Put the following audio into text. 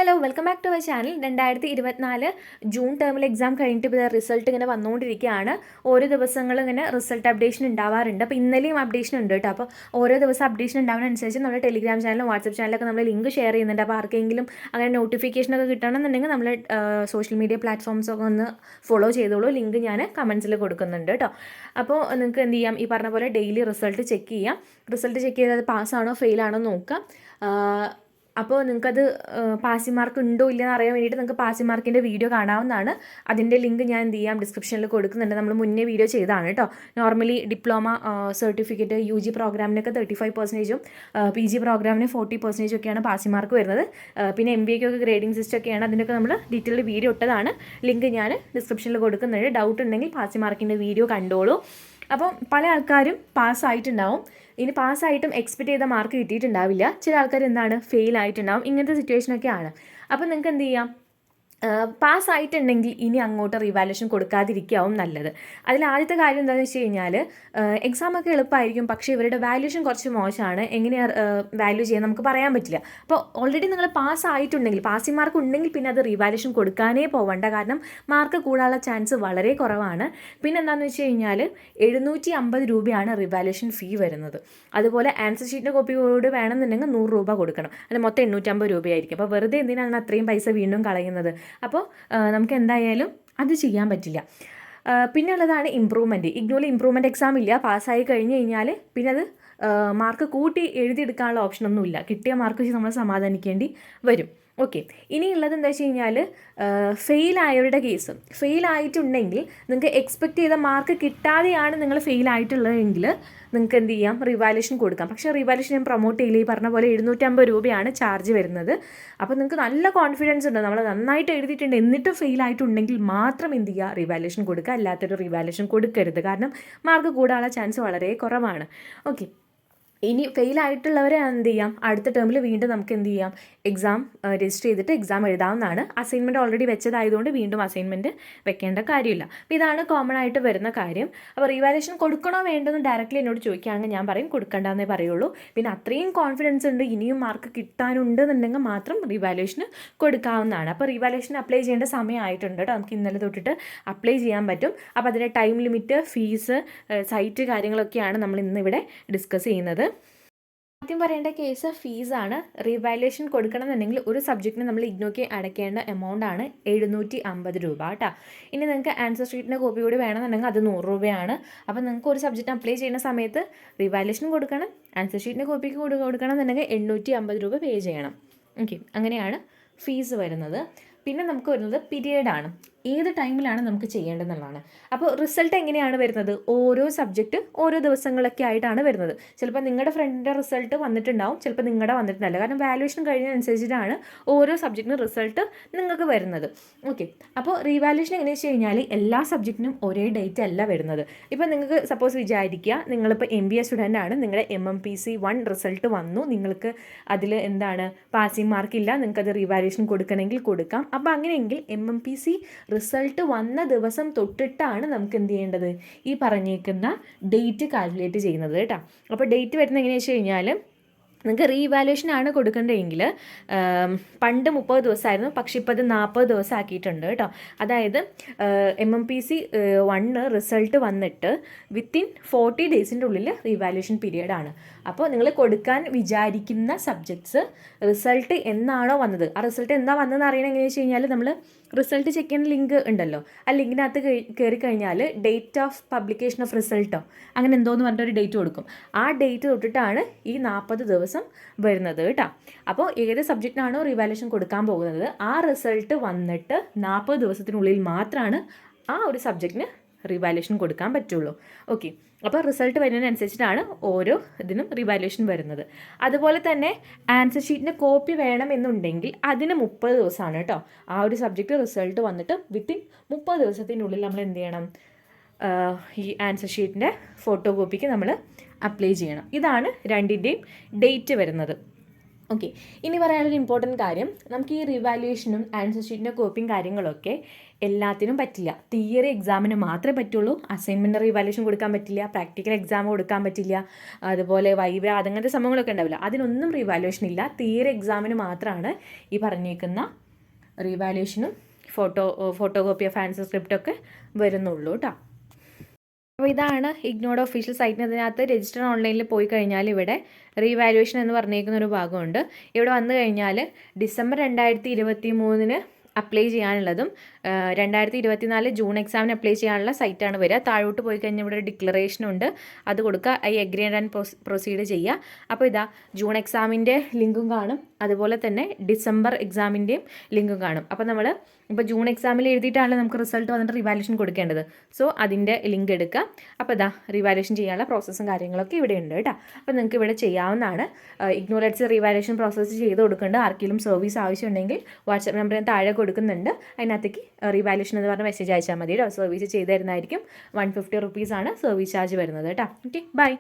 Hello welcome back to our channel. 2024 June ടേമിൽ exam കഴിഞ്ഞിട്ട് ഇപ്പോൾ റിസൾട്ട് ഇങ്ങനെ വന്നുകൊണ്ടിരിക്കുകയാണ്. ഓരോ ദിവസങ്ങളും ഇങ്ങനെ റിസൾട്ട് അപ്ഡേഷൻ ഉണ്ടാവാറുണ്ട്. അപ്പോൾ ഇന്നലെയും അപ്ഡേഷൻ ഉണ്ട് കേട്ടോ. അപ്പോൾ ഓരോ ദിവസം അപ്ഡേഷൻ ഉണ്ടാവുന്നതനുസരിച്ച് നമ്മുടെ ടെലിഗ്രാം ചാനലും വാട്സപ്പ് ചാനലൊക്കെ നമ്മൾ ലിങ്ക് ഷെയർ ചെയ്യുന്നുണ്ട്. അപ്പോൾ ആർക്കെങ്കിലും അങ്ങനെ നോട്ടിഫിക്കേഷനൊക്കെ കിട്ടണമെന്നുണ്ടെങ്കിൽ നമ്മൾ സോഷ്യൽ മീഡിയ പ്ലാറ്റ്ഫോംസൊക്കെ ഒന്ന് ഫോളോ ചെയ്തോളൂ. ലിങ്ക് ഞാൻ കമൻസിൽ കൊടുക്കുന്നുണ്ട് കേട്ടോ. അപ്പോൾ നിങ്ങൾക്ക് എന്ത് ചെയ്യാം, ഈ പറഞ്ഞ പോലെ ഡെയിലി റിസൾട്ട് ചെക്ക് ചെയ്യാം. റിസൾട്ട് ചെക്ക് ചെയ്ത് അത് പാസ്സാണോ ഫെയിലാണോ നോക്കാം. അപ്പോൾ നിങ്ങൾക്കത് പാസിംഗ് മാർക്ക് ഉണ്ടോ ഇല്ലയെന്ന് അറിയാൻ വേണ്ടിയിട്ട് നിങ്ങൾക്ക് പാസിംഗ് മാർക്കിൻ്റെ വീഡിയോ കാണാവുന്നതാണ്. അതിൻ്റെ ലിങ്ക് ഞാൻ എന്ത് ചെയ്യാം ഡിസ്ക്രിപ്ഷനിൽ കൊടുക്കുന്നുണ്ട്. നമ്മൾ മുന്നേ വീഡിയോ ചെയ്തതാണ് കേട്ടോ. Normally diploma certificate UG പ്രോഗ്രാമിനൊക്കെ 35%, PG പ്രോഗ്രാമിന് 40% ഒക്കെയാണ് പാസിംഗ് മാർക്ക് വരുന്നത്. പിന്നെ MBAക്കൊക്കെ ഗ്രേഡിംഗ് സിസ്റ്റം ഒക്കെയാണ്. അതിൻ്റെയൊക്കെ നമ്മൾ ഡീറ്റെയിൽ വീഡിയോ ഇട്ടതാണ്. ലിങ്ക് ഞാൻ ഡിസ്ക്രിപ്ഷനിൽ കൊടുക്കുന്നുണ്ട്. ഡൗട്ട് ഉണ്ടെങ്കിൽ പാസിംഗ് മാർക്കിൻ്റെ വീഡിയോ കണ്ടോളൂ. അപ്പം പല ആൾക്കാരും പാസ്സായിട്ടുണ്ടാവും. ഇനി പാസ്സായിട്ടും എക്സ്പെക്റ്റ് ചെയ്ത മാർക്ക് കിട്ടിയിട്ടുണ്ടാവില്ല. ചില ആൾക്കാർ എന്താണ് ഫെയിൽ ആയിട്ടുണ്ടാവും. ഇങ്ങനത്തെ സിറ്റുവേഷനൊക്കെയാണ്. അപ്പം നിങ്ങൾക്ക് എന്ത് ചെയ്യാം, പാസ്സായിട്ടുണ്ടെങ്കിൽ ഇനി അങ്ങോട്ട് റിവാലുവേഷൻ കൊടുക്കാതിരിക്കാവും നല്ലത്. അതിൽ ആദ്യത്തെ കാര്യം എന്താണെന്ന് വെച്ച് കഴിഞ്ഞാൽ, എക്സാമൊക്കെ എളുപ്പമായിരിക്കും, പക്ഷേ ഇവരുടെ വാല്യൂഷൻ കുറച്ച് മോശമാണ്. എങ്ങനെയാണ് വാല്യൂ ചെയ്യാൻ നമുക്ക് പറയാൻ പറ്റില്ല. അപ്പോൾ ഓൾറെഡി നിങ്ങൾ പാസ്സായിട്ടുണ്ടെങ്കിൽ, പാസിംഗ് മാർക്ക് ഉണ്ടെങ്കിൽ പിന്നെ അത് റിവാലുവേഷൻ കൊടുക്കാനേ പോവണ്ട. കാരണം മാർക്ക് കൂടാനുള്ള ചാൻസ് വളരെ കുറവാണ്. പിന്നെ എന്താണെന്ന് വെച്ച് കഴിഞ്ഞാൽ 750 രൂപയാണ് റിവാലുവേഷൻ ഫീ വരുന്നത്. അതുപോലെ ആൻസർ ഷീറ്റിൻ്റെ കോപ്പി കൂടി വേണമെന്നുണ്ടെങ്കിൽ 100 രൂപ കൊടുക്കണം. അത് മൊത്തം 850 രൂപയായിരിക്കും. അപ്പോൾ വെറുതെ എന്തിനാണ് അത്രയും പൈസ വീണ്ടും കളയുന്നത്? അപ്പോൾ നമുക്ക് എന്തായാലും അത് ചെയ്യാൻ പറ്റില്ല. പിന്നെ ഉള്ളതാണ് ഇമ്പ്രൂവ്മെൻറ്റ്. ഇഗ്നോയിൽ ഇമ്പ്രൂവ്മെൻറ്റ് എക്സാം ഇല്ല. പാസ്സായി കഴിഞ്ഞ് കഴിഞ്ഞാൽ പിന്നെ അത് മാർക്ക് കൂട്ടി എഴുതിയെടുക്കാനുള്ള ഓപ്ഷനൊന്നുമില്ല. കിട്ടിയ മാർക്ക് വെച്ച് നമ്മൾ സമാധാനിക്കേണ്ടി വരും. ഓക്കെ, ഇനിയുള്ളത് എന്താ വെച്ച് കഴിഞ്ഞാൽ, ഫെയിലായവരുടെ കേസ്. ഫെയിലായിട്ടുണ്ടെങ്കിൽ നിങ്ങൾക്ക് എക്സ്പെക്റ്റ് ചെയ്ത മാർക്ക് കിട്ടാതെയാണ് നിങ്ങൾ ഫെയിലായിട്ടുള്ളതെങ്കിൽ നിങ്ങൾക്ക് എന്ത് ചെയ്യാം, റിവാലുവേഷൻ കൊടുക്കാം. പക്ഷേ റിവാലുവേഷൻ ഞാൻ പ്രൊമോട്ട് ചെയ്യില്ല. ഈ പറഞ്ഞ പോലെ 750 രൂപയാണ് ചാർജ് വരുന്നത്. അപ്പോൾ നിങ്ങൾക്ക് നല്ല കോൺഫിഡൻസ് ഉണ്ട്, നമ്മൾ നന്നായിട്ട് എഴുതിയിട്ടുണ്ട്, എന്നിട്ടും ഫെയിലായിട്ടുണ്ടെങ്കിൽ മാത്രം എന്ത് ചെയ്യുക, റിവാലുവേഷൻ കൊടുക്കുക. അല്ലാത്തൊരു റിവാലുവേഷൻ കൊടുക്കരുത്. കാരണം മാർക്ക് കൂടാനുള്ള ചാൻസ് വളരെ കുറവാണ്. ഓക്കെ, ഇനി ഫെയിലായിട്ടുള്ളവരെ എന്ത് ചെയ്യാം, അടുത്ത ടേമിൽ വീണ്ടും നമുക്ക് എന്ത് ചെയ്യാം, എക്സാം രജിസ്റ്റർ ചെയ്തിട്ട് എക്സാം എഴുതാവുന്നതാണ്. അസൈൻമെൻറ്റ് ഓൾറെഡി വെച്ചതായതുകൊണ്ട് വീണ്ടും അസൈൻമെൻറ്റ് വെക്കേണ്ട കാര്യമില്ല. അപ്പോൾ ഇതാണ് കോമൺ ആയിട്ട് വരുന്ന കാര്യം. അപ്പോൾ റിവാലുവേഷൻ കൊടുക്കണോ വേണ്ടെന്ന് ഡയറക്റ്റ്ലി എന്നോട് ചോദിക്കുകയാണെങ്കിൽ ഞാൻ പറയും കൊടുക്കണ്ടെന്നേ പറയുള്ളൂ. പിന്നെ അത്രയും കോൺഫിഡൻസ് ഉണ്ട് ഇനിയും മാർക്ക് കിട്ടാനുണ്ടെന്നുണ്ടെങ്കിൽ മാത്രം റിവാലുവേഷന് കൊടുക്കാവുന്നതാണ്. അപ്പോൾ റിവാലുവേഷൻ അപ്ലൈ ചെയ്യേണ്ട സമയമായിട്ടുണ്ട് കേട്ടോ. നമുക്ക് ഇന്നലെ തൊട്ടിട്ട് അപ്ലൈ ചെയ്യാൻ പറ്റും. അപ്പോൾ അതിൻ്റെ ടൈം ലിമിറ്റ്, ഫീസ്, സൈറ്റ് കാര്യങ്ങളൊക്കെയാണ് നമ്മൾ ഇന്നിവിടെ ഡിസ്കസ് ചെയ്യുന്നത്. ആദ്യം പറയേണ്ട കേസ് ഫീസാണ്. റിവാലുവേഷൻ കൊടുക്കണമെന്നുണ്ടെങ്കിൽ ഒരു സബ്ജക്റ്റിന് നമ്മൾ ഇഗ്നോയ്ക്ക് അടയ്ക്കേണ്ട എമൗണ്ട് ആണ് 750 രൂപ കേട്ടോ. ഇനി നിങ്ങൾക്ക് ആൻസർ ഷീറ്റിൻ്റെ കോപ്പി കൂടി വേണമെന്നുണ്ടെങ്കിൽ അത് 100 രൂപയാണ്. അപ്പോൾ നിങ്ങൾക്ക് ഒരു സബ്ജക്റ്റ് അപ്ലൈ ചെയ്യുന്ന സമയത്ത് റിവാലുവേഷൻ കൊടുക്കണം, ആൻസർ ഷീറ്റിൻ്റെ കോപ്പിക്ക് കൊടുക്കണം എന്നുണ്ടെങ്കിൽ 850 രൂപ പേ ചെയ്യണം. ഓക്കെ, അങ്ങനെയാണ് ഫീസ് വരുന്നത്. പിന്നെ നമുക്ക് വരുന്നത് പീരിയഡാണ്. ഏത് ടൈമിലാണ് നമുക്ക് ചെയ്യേണ്ടതെന്നുള്ളതാണ്. അപ്പോൾ റിസൾട്ട് എങ്ങനെയാണ് വരുന്നത്, ഓരോ സബ്ജക്റ്റ് ഓരോ ദിവസങ്ങളൊക്കെ ആയിട്ടാണ് വരുന്നത്. ചിലപ്പോൾ നിങ്ങളുടെ ഫ്രണ്ടിൻ്റെ റിസൾട്ട് വന്നിട്ടുണ്ടാവും, ചിലപ്പോൾ നിങ്ങളുടെ വന്നിട്ടുണ്ടല്ല. കാരണം വാല്യുവേഷൻ കഴിഞ്ഞതനുസരിച്ചിട്ടാണ് ഓരോ സബ്ജക്റ്റിനും റിസൾട്ട് നിങ്ങൾക്ക് വരുന്നത്. ഓക്കെ, അപ്പോൾ റീവാലുവേഷൻ എങ്ങനെയാണെന്ന് വെച്ച് കഴിഞ്ഞാൽ എല്ലാ സബ്ജക്റ്റിനും ഒരേ ഡേറ്റ് അല്ല വരുന്നത്. ഇപ്പോൾ നിങ്ങൾക്ക് സപ്പോസ് വിചാരിക്കുക, നിങ്ങളിപ്പോൾ MBA സ്റ്റുഡൻ്റ് ആണ്, നിങ്ങളുടെ MMPC 1 റിസൾട്ട് വന്നു, നിങ്ങൾക്ക് അതിൽ എന്താണ് പാസിംഗ് മാർക്കില്ല, നിങ്ങൾക്കത് റീവാലുവേഷൻ കൊടുക്കണമെങ്കിൽ കൊടുക്കാം. അപ്പോൾ അങ്ങനെയെങ്കിൽ MMPC റിസൾട്ട് വന്ന ദിവസം തൊട്ടിട്ടാണ് നമുക്ക് എന്ത് ചെയ്യേണ്ടത്, ഈ പറഞ്ഞേക്കുന്ന ഡേറ്റ് കാൽക്കുലേറ്റ് ചെയ്യുന്നത് കേട്ടോ. അപ്പോൾ ഡേറ്റ് വരുന്നത് എങ്ങനെയാണെന്ന് വെച്ച് കഴിഞ്ഞാൽ, നിങ്ങൾക്ക് റീവാലുവേഷൻ ആണ് കൊടുക്കേണ്ടതെങ്കിൽ പണ്ട് 30 ദിവസമായിരുന്നു, പക്ഷേ ഇപ്പോൾ അത് 40 ദിവസം ആക്കിയിട്ടുണ്ട് കേട്ടോ. അതായത് MMPC 1 റിസൾട്ട് വന്നിട്ട് വിത്തിൻ 40 ഡേയ്സിൻ്റെ ഉള്ളിൽ റീവാലുവേഷൻ പീരീഡാണ്. അപ്പോൾ നിങ്ങൾ കൊടുക്കാൻ വിചാരിക്കുന്ന സബ്ജക്ട്സ് റിസൾട്ട് എന്നാണോ വന്നത്, ആ റിസൾട്ട് എന്താ വന്നതെന്ന് അറിയണം. എങ്ങനെയാണെന്ന് വെച്ച് കഴിഞ്ഞാൽ, നമ്മൾ റിസൾട്ട് ചെക്ക് ചെയ്യുന്ന ലിങ്ക് ഉണ്ടല്ലോ, ആ ലിങ്കിനകത്ത് കയറി കഴിഞ്ഞാൽ ഡേറ്റ് ഓഫ് പബ്ലിക്കേഷൻ ഓഫ് റിസൾട്ടോ അങ്ങനെ എന്തോന്ന് പറഞ്ഞിട്ടൊരു ഡേറ്റ് കൊടുക്കും. ആ ഡേറ്റ് തൊട്ടിട്ടാണ് ഈ 40 ദിവസം വരുന്നത് കേട്ടോ. അപ്പോൾ ഏത് സബ്ജക്റ്റിനാണോ റിവാലുവേഷൻ കൊടുക്കാൻ പോകുന്നത്, ആ റിസൾട്ട് വന്നിട്ട് 40 ദിവസത്തിനുള്ളിൽ മാത്രമാണ് ആ ഒരു സബ്ജക്റ്റിന് റിവാലുവേഷൻ കൊടുക്കാൻ പറ്റുള്ളൂ. ഓക്കെ, അപ്പോൾ റിസൾട്ട് വരുന്നതിനനുസരിച്ചിട്ടാണ് ഓരോ ഇതിനും റിവാലുവേഷൻ വരുന്നത്. അതുപോലെ തന്നെ ആൻസർ ഷീറ്റിൻ്റെ കോപ്പി വേണമെന്നുണ്ടെങ്കിൽ അതിന് 30 ദിവസമാണ് കേട്ടോ. ആ ഒരു സബ്ജക്റ്റ് റിസൾട്ട് വന്നിട്ട് വിത്തിൻ 30 ദിവസത്തിനുള്ളിൽ നമ്മൾ എന്ത് ചെയ്യണം, ഈ ആൻസർ ഷീറ്റിൻ്റെ ഫോട്ടോ കോപ്പിക്ക് നമ്മൾ അപ്ലൈ ചെയ്യണം. ഇതാണ് രണ്ടിൻ്റെയും ഡേറ്റ് വരുന്നത്. ഓക്കെ, ഇനി പറയാനൊരു ഇമ്പോർട്ടൻറ്റ് കാര്യം, നമുക്ക് ഈ റിവാലുവേഷനും ആൻസർ ഷീറ്റിൻ്റെ കോപ്പിയും കാര്യങ്ങളൊക്കെ എല്ലാത്തിനും പറ്റില്ല. തിയറി എക്സാമിന് മാത്രമേ പറ്റുള്ളൂ. അസൈൻമെൻറ്റ് റിവാലുവേഷൻ കൊടുക്കാൻ പറ്റില്ല, പ്രാക്ടിക്കൽ എക്സാം കൊടുക്കാൻ പറ്റില്ല, അതുപോലെ വൈവ അങ്ങനത്തെ സംഭവങ്ങളൊക്കെ ഉണ്ടാവില്ല, അതിനൊന്നും റിവാലുവേഷൻ ഇല്ല. തിയറി എക്സാമിന് മാത്രമാണ് ഈ പറഞ്ഞേക്കുന്ന റിവാലുവേഷനും ഫോട്ടോ കോപ്പി ഓഫ് ആൻസർ സ്ക്രിപ്റ്റൊക്കെ വരുന്നുള്ളൂ കേട്ടോ. അപ്പോൾ ഇതാണ് ഇഗ്നോയുടെ ഒഫീഷ്യൽ സൈറ്റിന്. അതിനകത്ത് രജിസ്റ്റർ ഓൺലൈനിൽ പോയി കഴിഞ്ഞാൽ ഇവിടെ റീവാലുവേഷൻ എന്ന് പറഞ്ഞേക്കുന്ന ഒരു ഭാഗമുണ്ട്. ഇവിടെ വന്നു കഴിഞ്ഞാൽ ഡിസംബർ 2023 അപ്ലൈ ചെയ്യാനുള്ളതും 2024 ജൂൺ എക്സാമിന് അപ്ലൈ ചെയ്യാനുള്ള സൈറ്റാണ് വരിക. താഴോട്ട് പോയി കഴിഞ്ഞാൽ ഇവിടെ ഒരു ഡിക്ലറേഷൻ ഉണ്ട്, അത് കൊടുക്കുക, ഐ അഗ്രി ആൻഡ് പ്രൊസീഡ് ചെയ്യുക. അപ്പോൾ ഇതാ ജൂൺ എക്സാമിൻ്റെ ലിങ്കും കാണും, അതുപോലെ തന്നെ ഡിസംബർ എക്സാമിൻ്റെയും ലിങ്കും കാണും. അപ്പോൾ നമ്മൾ ഇപ്പോൾ ജൂൺ എക്സാമിൽ എഴുതിയിട്ടാണല്ലോ നമുക്ക് റിസൾട്ട് വന്നിട്ട് റിവാലുവേഷൻ കൊടുക്കേണ്ടത്. സോ അതിൻ്റെ ലിങ്ക് എടുക്കുക. അപ്പോൾ ഇതാ റിവാലുവേഷൻ ചെയ്യാനുള്ള പ്രോസസ്സും കാര്യങ്ങളൊക്കെ ഇവിടെ ഉണ്ട് കേട്ടോ. അപ്പോൾ നിങ്ങൾക്ക് ഇവിടെ ചെയ്യാവുന്നതാണ്. ഇഗ്നോറൻസ് റിവാലുവേഷൻ പ്രോസസ്സ് ചെയ്ത് കൊടുക്കേണ്ട ആർക്കെങ്കിലും സർവീസ് ആവശ്യമുണ്ടെങ്കിൽ വാട്സാപ്പ് നമ്പർ ഞാൻ താഴെ കൊടുക്കുന്നുണ്ട്. അതിനകത്തേക്ക് റിവാലുവേഷൻ എന്ന് പറഞ്ഞ മെസ്സേജ് അയച്ചാൽ മതി കേട്ടോ. സർവീസ് ചെയ്ത് തരുന്നതായിരിക്കും. 150 റുപ്പീസാണ് സർവീസ് ചാർജ് വരുന്നത് കേട്ടോ. Okay, by.